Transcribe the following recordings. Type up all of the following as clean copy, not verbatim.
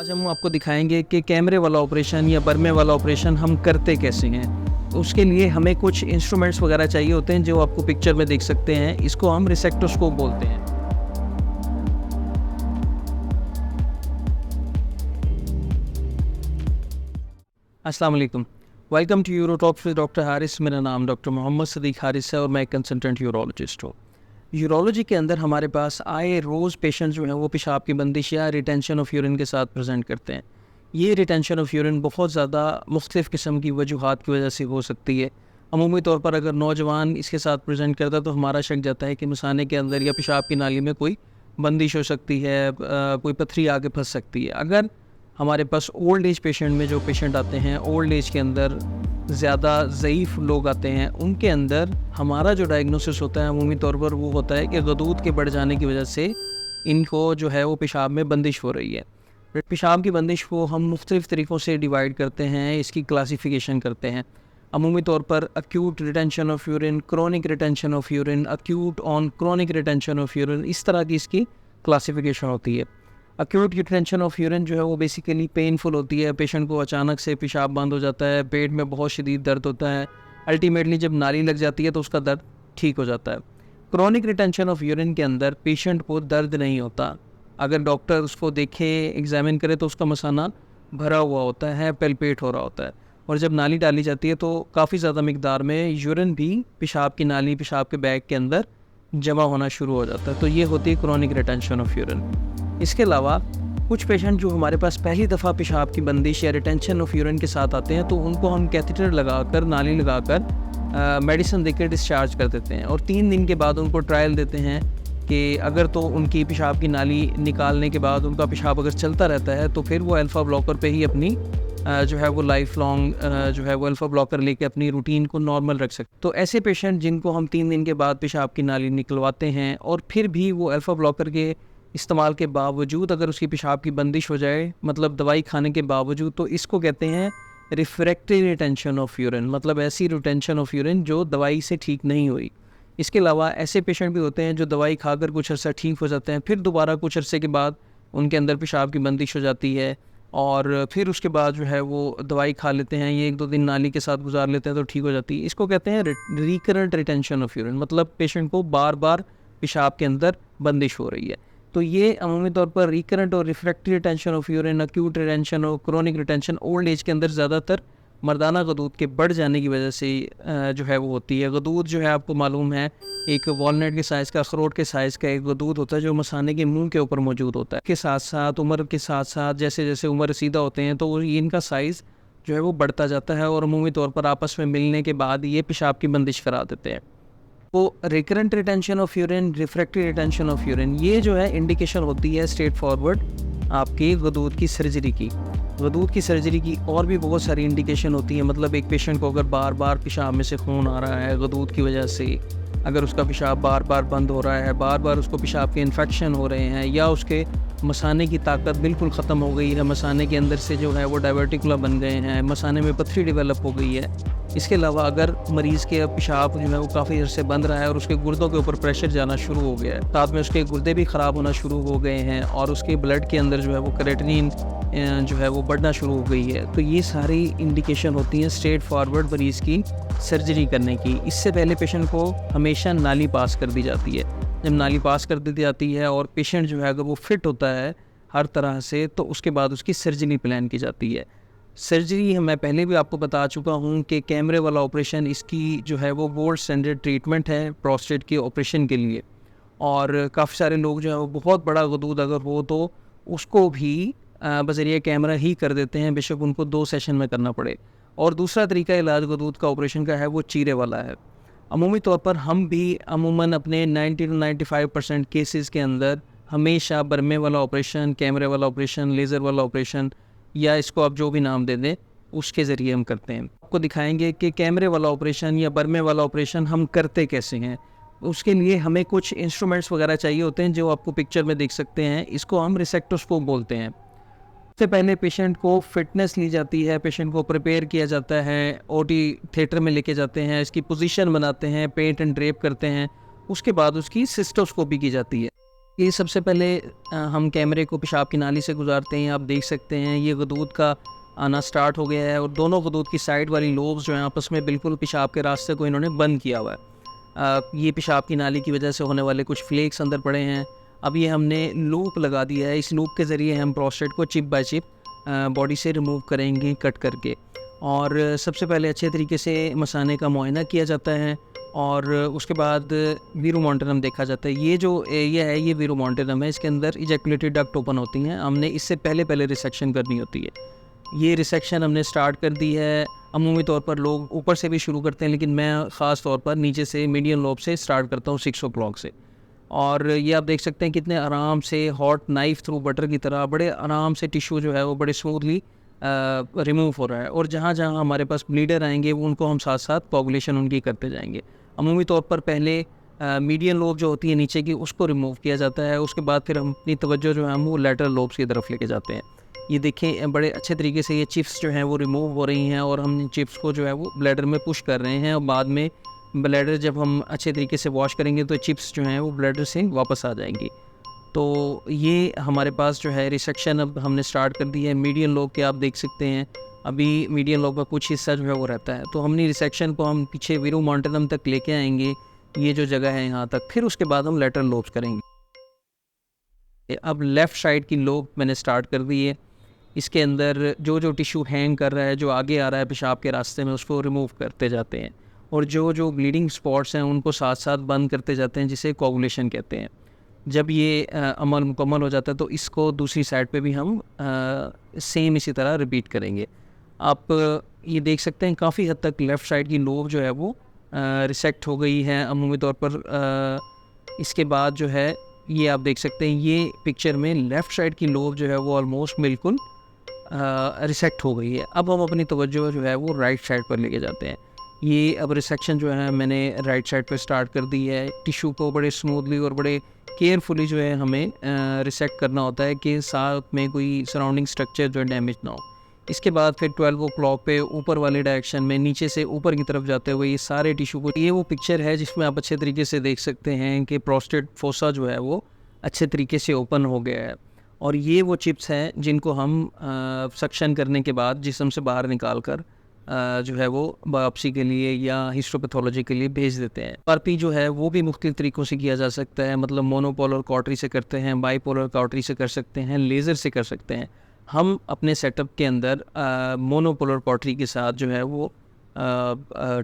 आज हम आपको दिखाएंगे कि कैमरे वाला ऑपरेशन या बर्मे वाला ऑपरेशन हम करते कैसे हैं। तो उसके लिए हमें कुछ इंस्ट्रूमेंट्स वगैरह चाहिए होते हैं जो आपको पिक्चर में देख सकते हैं। इसको हम रिसेक्टोस्कोप बोलते हैं। अस्सलाम वालेकुम, welcome to Euro talks with doctor Haris. मेरा नाम डॉक्टर मोहम्मद सदीक हारिस है और मैं कंसल्टेंट यूरोलॉजिस्ट हूँ। यूरोलॉजी के अंदर हमारे पास आए रोज़ पेशेंट जो हैं वो पेशाब की बंदिश या रिटेंशन ऑफ यूरिन के साथ प्रेजेंट करते हैं। ये रिटेंशन ऑफ यूरिन बहुत ज़्यादा मुख्तलिफ़ किस्म की वजूहात की वजह से हो सकती है। अमूमी तौर पर अगर नौजवान इसके साथ प्रेजेंट करता है तो हमारा शक जाता है कि मसाने के अंदर या पेशाब की नाली में कोई बंदिश हो सकती है, कोई पथरी आगे फंस सकती है। अगर हमारे पास ओल्ड एज पेशेंट में जो पेशेंट आते हैं, ओल्ड एज के अंदर ज़्यादा ज़ईफ़ लोग आते हैं, उनके अंदर हमारा जो डायग्नोसिस होता है अमूमी तौर पर वो होता है कि गदूद के बढ़ जाने की वजह से इनको जो है वो पेशाब में बंदिश हो रही है। पेशाब की बंदिश को हम मुख्तलिफ़ तरीक़ों से डिवाइड करते हैं, इसकी क्लासिफिकेशन करते हैं। अमूमी तौर पर acute retention of urine, chronic retention of urine, acute on chronic retention of urine, इस तरह की इसकी क्लासिफिकेशन होती है। अक्यूट रिटेंशन ऑफ यूरिन जो है वो बेसिकली पेनफुल होती है। पेशेंट को अचानक से पेशाब बंद हो जाता है, पेट में बहुत शदीद दर्द होता है। अल्टीमेटली जब नाली लग जाती है तो उसका दर्द ठीक हो जाता है। क्रोनिक रिटेंशन ऑफ यूरिन के अंदर पेशेंट को दर्द नहीं होता। अगर डॉक्टर उसको देखे, एग्जामिन करे तो उसका मसाना भरा हुआ होता है, पेल्पेट हो रहा होता है। और जब नाली डाली जाती है तो काफ़ी ज़्यादा मिकदार में यूरिन भी पेशाब की नाली, पेशाब के बैग के अंदर जमा होना शुरू हो जाता है। तो ये होती है क्रोनिक रिटेंशन ऑफ यूरिन। इसके अलावा कुछ पेशेंट जो हमारे पास पहली दफ़ा पेशाब की बंदिश या रिटेंशन ऑफ यूरिन के साथ आते हैं तो उनको हम कैथेटर लगाकर, नाली लगाकर मेडिसिन देकर डिस्चार्ज कर देते हैं। और 3 दिन के बाद उनको ट्रायल देते हैं कि अगर तो उनकी पेशाब की नाली निकालने के बाद उनका पेशाब अगर चलता रहता है तो फिर वो अल्फ़ा ब्लॉकर पे ही अपनी जो है वो लाइफ लॉन्ग जो है वो अल्फ़ा ब्लॉकर लेके अपनी रूटीन को नॉर्मल रख सकते। तो ऐसे पेशेंट जिनको हम 3 दिन के बाद पेशाब की नाली निकलवाते हैं और फिर भी वो अल्फ़ा ब्लॉकर के इस्तेमाल के बावजूद अगर उसकी पेशाब की बंदिश हो जाए, मतलब दवाई खाने के बावजूद, तो इसको कहते हैं रिफ्रैक्टरी रिटेंशन ऑफ यूरिन। मतलब ऐसी रिटेंशन ऑफ यूरिन जो दवाई से ठीक नहीं हुई। इसके अलावा ऐसे पेशेंट भी होते हैं जो दवाई खाकर कुछ अर्सा ठीक हो जाते हैं, फिर दोबारा कुछ अरसे के बाद उनके अंदर पेशाब की बंदिश हो जाती है और फिर उसके बाद जो है वो दवाई खा लेते हैं, ये 1-2 दिन नाली के साथ गुजार लेते हैं तो ठीक हो जाती है। इसको कहते हैं रिकरेंट रिटेंशन ऑफ यूरिन। मतलब पेशेंट को बार बार पेशाब के अंदर बंदिश हो रही है। तो ये अमूमी तौर पर रिकरेंट और refractory retention of urine, acute retention और क्रोनिक रिटेंशन ओल्ड एज के अंदर ज़्यादातर मर्दाना गदूद के बढ़ जाने की वजह से जो है वो होती है। गदूद जो है आपको मालूम है एक वॉलनट के साइज़ का, अखरोट के साइज़ का एक गदूद होता है जो मसाने के मुंह के ऊपर मौजूद होता है। के साथ साथ उम्र के साथ साथ जैसे जैसे उम्र रसीदा होते हैं तो इनका साइज़ जो है वो बढ़ता जाता है और अमूमी तौर पर आपस में मिलने के बाद ये पेशाब की बंदिश करा देते हैं। तो recurrent retention of urine, refractory retention of urine, ये जो है इंडिकेशन होती है स्ट्रेट फॉरवर्ड आपकी गदूद की सर्जरी की। गदूद की सर्जरी की और भी बहुत सारी इंडिकेशन होती है। मतलब एक पेशेंट को अगर बार बार पेशाब में से खून आ रहा है गदूद की वजह से, अगर उसका पेशाब बार बार बंद हो रहा है, बार बार उसको पेशाब के इन्फेक्शन हो रहे हैं, या उसके मसाने की ताकत बिल्कुल ख़त्म हो गई है, मसाने के अंदर से जो है वो डायवर्टिकुला बन गए हैं, मसाने में पथरी डेवलप हो गई है। इसके अलावा अगर मरीज़ के पेशाब जो है वो काफ़ी अरसे बंद रहा है और उसके गुर्दों के ऊपर प्रेशर जाना शुरू हो गया है, साथ में उसके गुर्दे भी ख़राब होना शुरू हो गए हैं और उसके ब्लड के अंदर जो है वो क्रेटिनिन जो है वो बढ़ना शुरू हो गई है, तो ये सारी इंडिकेशन होती हैं स्ट्रेट फॉरवर्ड मरीज़ की सर्जरी करने की। इससे पहले पेशेंट को हमेशा नाली पास कर दी जाती है। जब नाली पास कर दी जाती है और पेशेंट जो है अगर वो फिट होता है हर तरह से, तो उसके बाद उसकी सर्जरी प्लान की जाती है। सर्जरी मैं पहले भी आपको बता चुका हूँ कि कैमरे वाला ऑपरेशन इसकी जो है वो गोल्ड स्टैंडर्ड ट्रीटमेंट है प्रोस्टेट के ऑपरेशन के लिए। और काफ़ी सारे लोग जो है वो बहुत बड़ा गदूद अगर हो तो उसको भी बज़रिए कैमरा ही कर देते हैं, बेशक उनको 2 सेशन में करना पड़े। और दूसरा तरीका इलाज गदूद का ऑपरेशन का है वो चीरे वाला है। अमूमी तौर पर हम भी अमूमन अपने 90 to 95% केसेस के अंदर हमेशा बर्मे वाला ऑपरेशन, कैमरे वाला ऑपरेशन, लेज़र वाला ऑपरेशन, या इसको आप जो भी नाम दे दें, उसके ज़रिए हम करते हैं। आपको दिखाएंगे कि कैमरे वाला ऑपरेशन या बर्मे वाला ऑपरेशन हम करते कैसे हैं। उसके लिए हमें कुछ इंस्ट्रूमेंट्स वगैरह चाहिए होते हैं जो आपको पिक्चर में देख सकते हैं। इसको हम रिसेक्टोस्कोप बोलते हैं। सबसे पहले पेशेंट को फिटनेस ली जाती है, पेशेंट को प्रिपेयर किया जाता है, ओटी थिएटर में लेके जाते हैं, इसकी पोजीशन बनाते हैं, पेंट एंड ड्रेप करते हैं, उसके बाद उसकी सिस्टोस्कोपी की जाती है। ये सबसे पहले हम कैमरे को पेशाब की नाली से गुजारते हैं। आप देख सकते हैं ये गदूद का आना स्टार्ट हो गया है और दोनों गदूद की साइड वाली लोब्स जो हैं आपस में बिल्कुल पेशाब के रास्ते को इन्होंने बंद किया हुआ है। ये पेशाब की नाली की वजह से होने वाले कुछ फ्लेक्स अंदर पड़े हैं। अब ये हमने लूप लगा दिया है, इस लूप के ज़रिए हम प्रोस्टेट को चिप बाय चिप बॉडी से रिमूव करेंगे कट करके। और सबसे पहले अच्छे तरीके से मसाने का मुआयना किया जाता है और उसके बाद वीरोमोंटेनम देखा जाता है। ये जो एरिया है ये वीरोमोंटेनम है, इसके अंदर इजैकुलेटरी डक्ट ओपन होती हैं। हमने इससे पहले रिसेक्शन करनी होती है। ये रिसेक्शन हमने स्टार्ट कर दी है। अमूमी तौर पर लोग ऊपर से भी शुरू करते हैं, लेकिन मैं ख़ास तौर पर नीचे से मीडियम लोब से स्टार्ट करता हूँ 6 o'clock से। और ये आप देख सकते हैं कितने आराम से हॉट नाइफ थ्रू बटर की तरह बड़े आराम से टिश्यू जो है वो बड़े स्मूथली रिमूव हो रहा है। और जहाँ जहाँ हमारे पास ब्लीडर आएंगे वो उनको हम साथ साथ कोगुलेशन उनकी करते जाएंगे। अमूमी तौर पर पहले मीडियन लोब जो होती है नीचे की उसको रिमूव किया जाता है, उसके बाद फिर हम अपनी तवज्जो जो है हम वो लैटरल लोब्स की तरफ लेके जाते हैं। ये देखें बड़े अच्छे तरीके से ये चिप्स जो हैं वो रिमूव हो रही हैं और हम चिप्स को जो है वो ब्लैडर में पुश कर रहे हैं और बाद में ब्लैडर जब हम अच्छे तरीके से वॉश करेंगे तो चिप्स जो हैं वो ब्लैडर से वापस आ जाएंगी। तो ये हमारे पास जो है रिसेक्शन अब हमने स्टार्ट कर दी है। मीडियन लोब के आप देख सकते हैं अभी मीडियन लोब का कुछ हिस्सा जो है वो रहता है, तो हमने रिसेक्शन को हम पीछे वीरोमोंटेनम तक लेके आएंगे, ये जो जगह है यहाँ तक। फिर उसके बाद हम लैटरल लोब्स करेंगे। अब लेफ़्ट साइड की लोब मैंने स्टार्ट कर दी है। इसके अंदर जो जो टिश्यू हैंग कर रहा है, जो आगे आ रहा है पेशाब के रास्ते में, उसको रिमूव करते जाते हैं और जो जो ब्लीडिंग स्पॉट्स हैं उनको साथ साथ बंद करते जाते हैं, जिसे कोगुलेशन कहते हैं। जब ये अमल मुकम्मल हो जाता है तो इसको दूसरी साइड पे भी हम सेम इसी तरह रिपीट करेंगे। आप ये देख सकते हैं काफ़ी हद तक लेफ़्ट साइड की लोब जो है वो रिसेक्ट हो गई है अमूमी तौर पर। इसके बाद जो है ये आप देख सकते हैं ये पिक्चर में लेफ़्ट साइड की लोब जो है वो ऑलमोस्ट बिल्कुल रिसेक्ट हो गई है। अब हम अपनी तवज्जो जो है वो राइट साइड पर लेके जाते हैं। ये अब रिसेक्शन जो है मैंने राइट साइड पर स्टार्ट कर दी है। टिश्यू को बड़े स्मूथली और बड़े केयरफुली जो है हमें रिसेक्ट करना होता है कि साथ में कोई सराउंडिंग स्ट्रक्चर जो है डैमेज ना हो। इसके बाद फिर 12 o'clock पे ऊपर वाले डायरेक्शन में नीचे से ऊपर की तरफ जाते हुए ये सारे टिश्यू को, ये वो पिक्चर है जिसमें आप अच्छे तरीके से देख सकते हैं कि प्रोस्टेट फोसा जो है वो अच्छे तरीके से ओपन हो गया है। और ये वो चिप्स हैं जिनको हम सक्शन करने के बाद जिस्म से बाहर निकाल कर जो है वो बायोप्सी के लिए या हिस्टोपैथोलॉजी के लिए भेज देते हैं। आरपी जो है वो भी मुख्तलिफ तरीक़ों से किया जा सकता है, मतलब मोनोपोलर कॉटरी से करते हैं, बाईपोलर कॉटरी से कर सकते हैं, लेज़र से कर सकते हैं। हम अपने सेटअप के अंदर मोनोपोलर कॉटरी के साथ जो है वो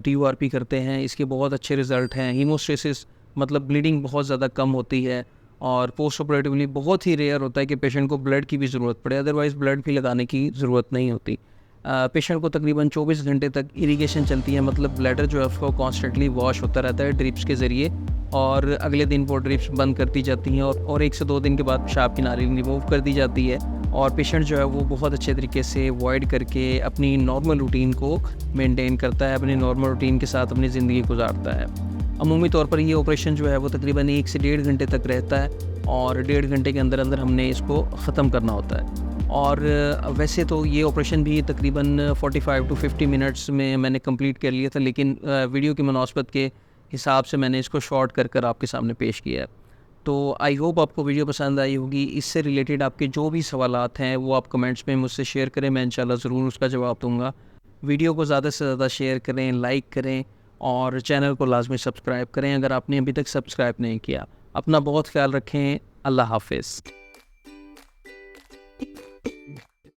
TURP करते हैं। इसके बहुत अच्छे रिज़ल्ट हैं। हीमोस्टेसिस मतलब ब्लीडिंग बहुत ज़्यादा कम होती है और पोस्ट ऑपरेटिवली बहुत ही रेयर होता है कि पेशेंट को ब्लड की भी ज़रूरत पड़े, अदरवाइज़ ब्लड भी लगाने की ज़रूरत नहीं होती। पेशेंट को तकरीबन 24 घंटे तक इरिगेशन चलती है, मतलब ब्लैडर जो है उसको कॉन्स्टेंटली वॉश होता रहता है ड्रिप्स के ज़रिए और अगले दिन वो ड्रिप्स बंद कर दी जाती हैं और 1 से 2 दिन के बाद पेशाब की नाली रिमूव कर दी जाती है और पेशेंट जो है वो बहुत अच्छे तरीके से वॉइड करके अपनी नॉर्मल रूटीन को मेंटेन करता है, अपनी नॉर्मल रूटीन के साथ अपनी ज़िंदगी गुजारता है। अमूमी तौर पर ये ऑपरेशन जो है वो तकरीबन 1 से 1.5 घंटे तक रहता है और 1.5 घंटे के अंदर अंदर हमने इसको ख़त्म करना होता है। और वैसे तो ये ऑपरेशन भी तकरीबन 45 to 50 मिनट्स में मैंने कंप्लीट कर लिया था, लेकिन वीडियो की मुनासबत के हिसाब से मैंने इसको शॉर्ट कर आपके सामने पेश किया है। तो आई होप आपको वीडियो पसंद आई होगी। इससे रिलेटेड आपके जो भी सवालात हैं वो आप कमेंट्स में मुझसे शेयर करें, मैं इंशाल्लाह ज़रूर उसका जवाब दूँगा। वीडियो को ज़्यादा से ज़्यादा शेयर करें, लाइक करें और चैनल को लाजमी सब्सक्राइब करें अगर आपने अभी तक सब्सक्राइब नहीं किया। अपना बहुत ख्याल रखें। अल्लाह हाफ़िज़।